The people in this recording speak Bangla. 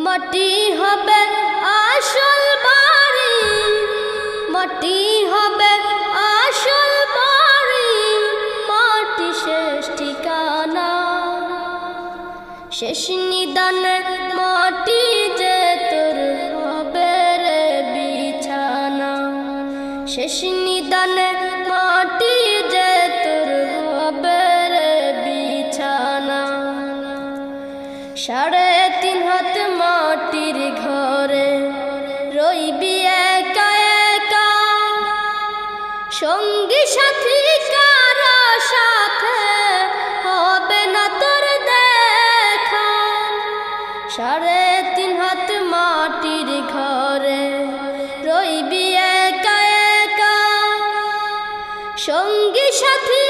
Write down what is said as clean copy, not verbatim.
মাটি হবে আসল বাড়ি, মাটি হবে আসল বাড়ি, মাটি শেষ ঠিকানা। শেষ নিদানে মাটি যে তোর হবে রে বিছানা, শেষ নিদানে মাটি যে তোর হবে রে বিছানা। 3.5 হাত মাটির ঘরে রইবি একা একা, সঙ্গী সাথী কারো সাথে হবে না তোর দেখা। 3.5 হাত মাটির ঘরে রইবি একা একা, সঙ্গী সাথী